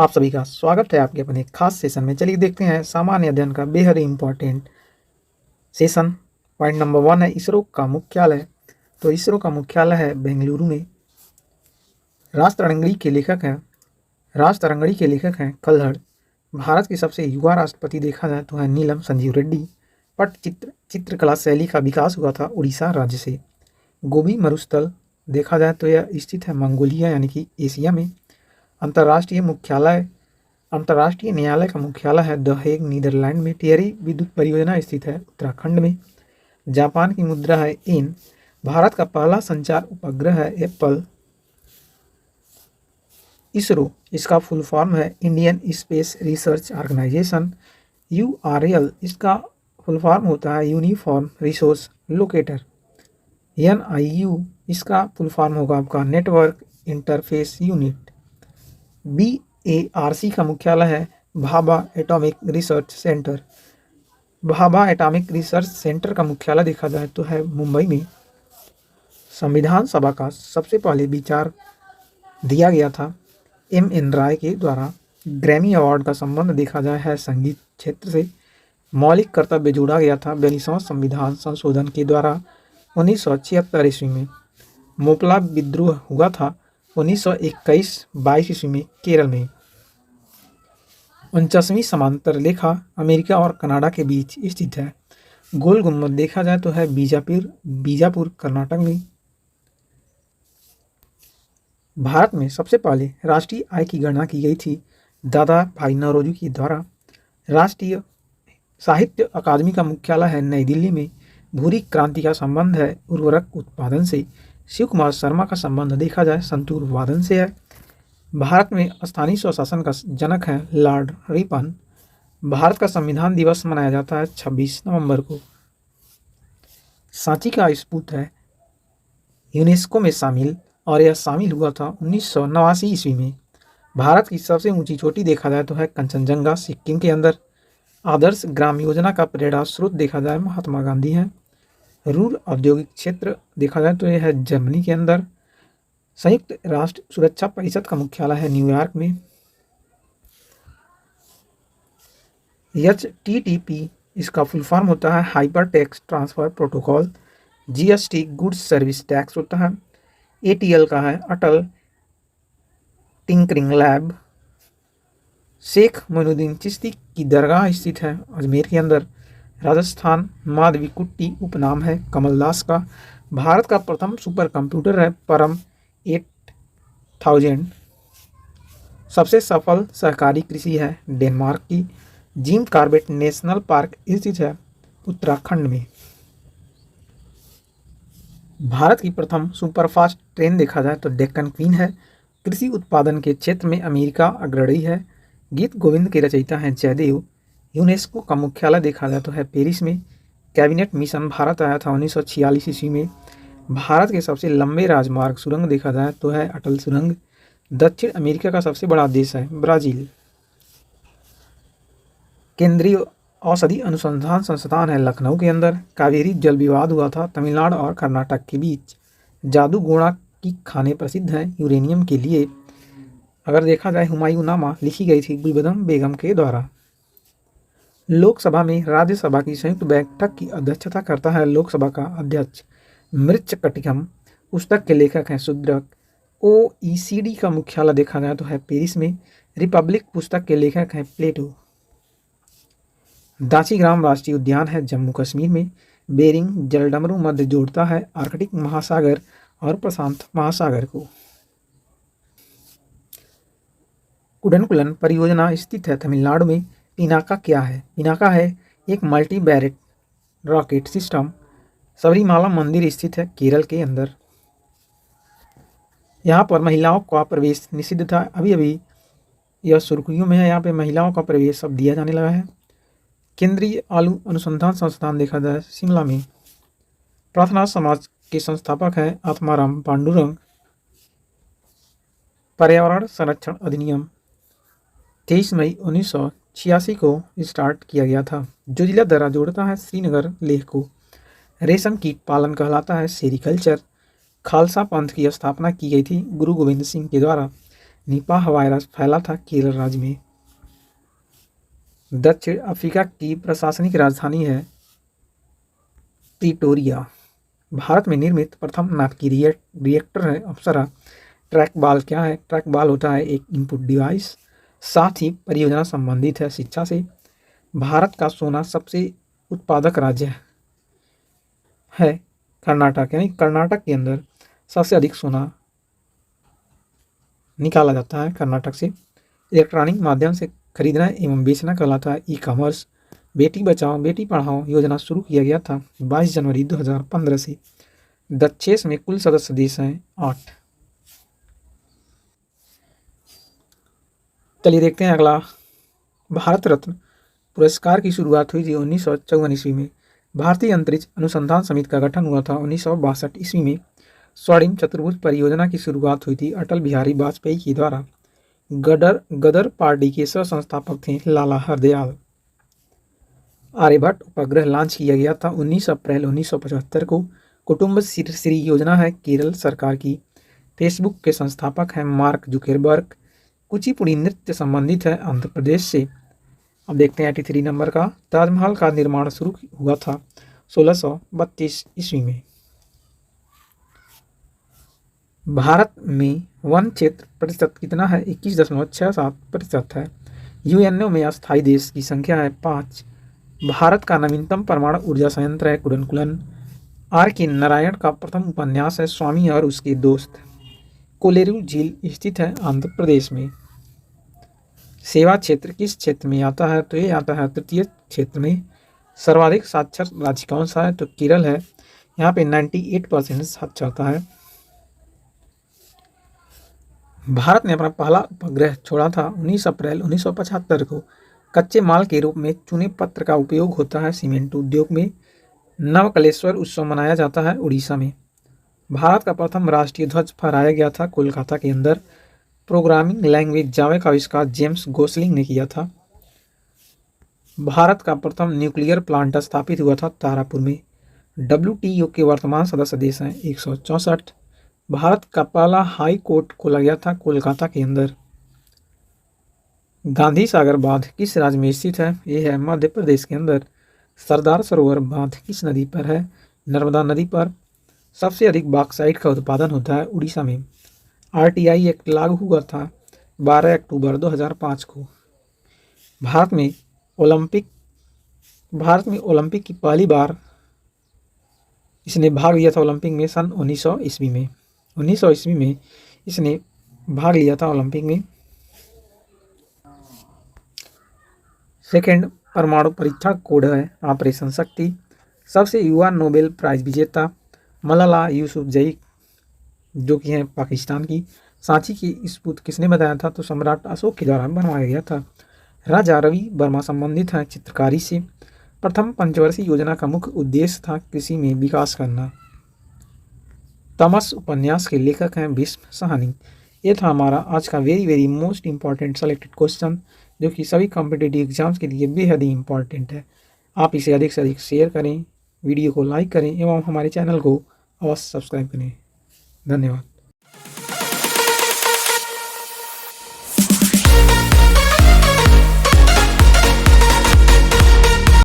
आप सभी का स्वागत है आपके अपने खास सेशन में। चलिए देखते हैं सामान्य अध्ययन का बेहद इंपॉर्टेंट सेशन। पॉइंट नंबर 1 है इसरो का मुख्यालय। तो इसरो का मुख्यालय है बेंगलुरु में। राज तरंगड़ी के लेखक हैं कल्हड़। भारत के सबसे युवा राष्ट्रपति देखा जाए तो है नीलम संजीव रेड्डी। चित्रकला शैली का विकास हुआ था उड़ीसा राज्य से। गोबी मरुस्थल देखा जाए तो यह स्थित है मंगोलिया यानी कि एशिया में। अंतर्राष्ट्रीय न्यायालय का मुख्यालय है द हेग नीदरलैंड में। टिहरी विद्युत परियोजना स्थित है उत्तराखंड में। जापान की मुद्रा है येन। भारत का पहला संचार उपग्रह है एप्पल। इसरो, इसका फुल फॉर्म है Indian space research organization. URL, इसका फुल फॉर्म होता है यूनिफॉर्म रिसोर्स लोकेटर। एनआईयू, इसका फुल फॉर्म होगा आपका नेटवर्क इंटरफेस यूनिट। बीएआरसी का मुख्यालय है Bhabha atomic research centre. Bhabha atomic research centre का मुख्यालय देखा जाए तो है मुंबई में। संविधान सभा का सबसे पहले विचार दिया गया था एम.एन. राय के द्वारा। ग्रैमी अवार्ड का संबंध देखा जाए है संगीत क्षेत्र से। मौलिक कर्तव्य जोड़ा गया था 42वां संविधान संशोधन के द्वारा 1976 ईस्वी में। मोपला विद्रोह हुआ था 1921-22 ईस्वी में केरल में। 49वीं समांतर रेखा अमेरिका और कनाडा के बीच स्थित है। गोल गुम्बद देखा जाए तो है बीजापुर कर्नाटक में। भारत में सबसे पहले राष्ट्रीय आय की गणना की गई थी दादा भाई नौरोजी के द्वारा। राष्ट्रीय साहित्य अकादमी का मुख्यालय है नई दिल्ली में। भूरी क्रांति का संबंध है उर्वरक उत्पादन से। शिव कुमार शर्मा का संबंध देखा जाए संतूर वादन से है। भारत में स्थानीय स्वशासन का जनक है लॉर्ड रिपन। भारत का संविधान दिवस मनाया जाता है 26 नवंबर को। सांची का स्फूत है यूनेस्को में शामिल और यह शामिल हुआ था 1989 ईस्वी में। भारत की सबसे ऊंची चोटी देखा जाए तो है कंचनजंगा सिक्किम के अंदर। आदर्श ग्राम योजना का प्रेरणा स्रोत देखा जाए महात्मा गांधी हैं। रूर औद्योगिक क्षेत्र देखा जाए तो यह है जर्मनी के अंदर। संयुक्त राष्ट्र सुरक्षा परिषद का मुख्यालय है न्यूयॉर्क में। HTTP, इसका फुल फॉर्म होता है hyper text transfer protocol. GST goods service tax होता है। ATL का है अटल टिंकरिंग लैब। शेख मोइनुद्दीन चिश्ती की दरगाह स्थित है अजमेर के अंदर। राजस्थान माधवी कुट्टी उपनाम है कमलदास का। भारत का प्रथम सुपर कंप्यूटर है परम 8000। सबसे सफल सहकारी कृषि है डेनमार्क की। जिम कॉर्बेट नेशनल पार्क स्थित है उत्तराखंड में। भारत की प्रथम सुपरफास्ट ट्रेन देखा जाए तो डेक्कन क्वीन है। कृषि उत्पादन के क्षेत्र में अमेरिका अग्रणी है। गीत गोविंद के रचयिता हैं जयदेव। यूनेस्को का मुख्यालय देखा जाए तो है पेरिस में। कैबिनेट मिशन भारत आया था 1946 ईस्वी में। भारत के सबसे लंबे राजमार्ग सुरंग देखा जाए तो है अटल सुरंग। दक्षिण अमेरिका का सबसे बड़ा देश है ब्राजील। केंद्रीय औषधि अनुसंधान संस्थान है लखनऊ के अंदर। कावेरी जल विवाद हुआ था तमिलनाडु और कर्नाटक के बीच। जादूगोड़ा की खाने प्रसिद्ध हैं यूरेनियम के लिए। अगर देखा जाए हुमायूंनामा लिखी गई थी गुलबदम बेगम के द्वारा। लोकसभा में राज्यसभा की संयुक्त बैठक की अध्यक्षता करता है लोकसभा का अध्यक्ष। मृच्छकटिकम पुस्तक के लेखक हैं शुद्रक। OECD का मुख्यालय देखा जाए तो है पेरिस में। रिपब्लिक पुस्तक के लेखक हैं प्लेटो। दांचीग्राम राष्ट्रीय उद्यान है जम्मू कश्मीर में। बेरिंग जलडमरू मध्य जोड़ता है आर्कटिक महासागर और प्रशांत महासागर को। कुडनकुलन परियोजना स्थित है तमिलनाडु में। पिनाका क्या है? पिनाका है एक multi barrel rocket system. Sabarimala मंदिर स्थित है केरल के अंदर। यहाँ पर महिलाओं का प्रवेश निषिद्ध था। अभी अभी यह सुर्खियों में है। यहाँ पे महिलाओं का प्रवेश अब दिया जाने लगा है। केंद्रीय आलू अनुसंधान संस्थान देखा जाए शिमला में। प्रार्थना समाज के संस्थापक हैं आत्माराम पांडुरंग। पर्यावरण संरक्षण अधिनियम 23 मई 1986 को स्टार्ट किया गया था जो जिला दर्रा जोड़ता है श्रीनगर लेह को। रेशम कीट पालन कहलाता है सेरिकल्चर। खालसा पंथ की स्थापना की गई थी गुरु गोविंद सिंह के द्वारा। निपाह वायरस फैला था केरल राज्य में। दक्षिण अफ्रीका की प्रशासनिक राजधानी है प्रिटोरिया। भारत में निर्मित प्रथम नाभिकीय रिएक्टर है अप्सरा। ट्रैक बॉल क्या है? ट्रैक बॉल होता है एक इनपुट डिवाइस। साथ ही परियोजना संबंधित है शिक्षा से। भारत का सोना सबसे उत्पादक राज्य है कर्नाटक, यानी कर्नाटक के अंदर सबसे अधिक सोना निकाला जाता है कर्नाटक से। इलेक्ट्रॉनिक माध्यम से खरीदना एवं बेचना कहलाता है ई कॉमर्स। बेटी बचाओ बेटी पढ़ाओ योजना शुरू किया गया था 22 जनवरी 2015 से। दक्षेस में कुल सदस्य देश हैं 8। चलिए देखते हैं अगला। भारत रत्न पुरस्कार की शुरुआत हुई थी 1954 ईस्वी में। भारतीय अंतरिक्ष अनुसंधान समिति का गठन हुआ था 1962 ईस्वी में। स्वर्णिम चतुर्भुज परियोजना की शुरुआत हुई थी अटल बिहारी वाजपेयी के द्वारा। गदर पार्टी के सह संस्थापक थे लाला हरदयाल। आर्यभट्ट उपग्रह लॉन्च किया गया था 19 अप्रैल 1975 को। कुटुंब श्री योजना है केरल सरकार की। फेसबुक के संस्थापक हैं मार्क जुकेरबर्ग। कुचिपुड़ी नृत्य संबंधित है आंध्र प्रदेश से। अब देखते हैं 83 नंबर का। ताजमहल का निर्माण शुरू हुआ था 1632 ईस्वी में। भारत में वन क्षेत्र प्रतिशत कितना है? 21.67% है। यूएनओ में अस्थायी देश की संख्या है 5। भारत का नवीनतम परमाणु ऊर्जा संयंत्र है कुडनकुलन। आर के नारायण का प्रथम उपन्यास है स्वामी और उसके दोस्त। कोलेरू झील स्थित है आंध्र प्रदेश में। सेवा क्षेत्र किस क्षेत्र में आता है? तो ये आता है तृतीय क्षेत्र में। सर्वाधिक साक्षर राज्य कौन सा है? तो केरल है। यहाँ पे 98% साक्षरता है। भारत ने अपना पहला उपग्रह छोड़ा था 19 अप्रैल 1975 को। कच्चे माल के रूप में चूने पत्थर का उपयोग होता है सीमेंट उद्योग में। नवकलेश्वर उत्सव मनाया जाता है उड़ीसा में। भारत का प्रथम राष्ट्रीय ध्वज फहराया गया था कोलकाता के अंदर। प्रोग्रामिंग लैंग्वेज जावा का आविष्कार जेम्स गोसलिंग ने किया था। भारत का प्रथम न्यूक्लियर प्लांट स्थापित हुआ था तारापुर में। WTO के वर्तमान सदस्य देश हैं 164। भारत का पहला हाई कोर्ट खोला गया था कोलकाता के अंदर। गांधी सागर बांध किस राज्य में स्थित है? ये है मध्य प्रदेश के अंदर। सरदार सरोवर बांध किस नदी पर है? नर्मदा नदी पर। सबसे अधिक बॉक्साइट का उत्पादन होता है उड़ीसा में। RTI एक्ट लागू हुआ था 12 अक्टूबर 2005 को। भारत में ओलंपिक की पहली बार इसने भाग लिया था ओलंपिक में सन 1900 ईस्वी में। 1900 ईस्वी में इसने भाग लिया था ओलंपिक में। सेकेंड परमाणु परीक्षण कोड है ऑपरेशन शक्ति। सबसे युवा नोबेल प्राइज विजेता मलाला यूसुफजई जो कि हैं पाकिस्तान की। सांची की स्फूर्त किसने बताया था? तो सम्राट अशोक के द्वारा बनवाया गया था। राजा रवि वर्मा संबंधित है चित्रकारी से। प्रथम पंचवर्षीय योजना का मुख्य उद्देश्य था कृषि में विकास करना। तमस उपन्यास के लेखक हैं भीष्म साहनी। ये था हमारा आज का very most important selected question जो कि सभी कॉम्पिटिटिव एग्जाम्स के लिए बेहद ही इंपॉर्टेंट है। आप इसे अधिक से अधिक शेयर करें, वीडियो को लाइक करें एवं हमारे चैनल को अवश्य सब्सक्राइब करें। धन्यवाद।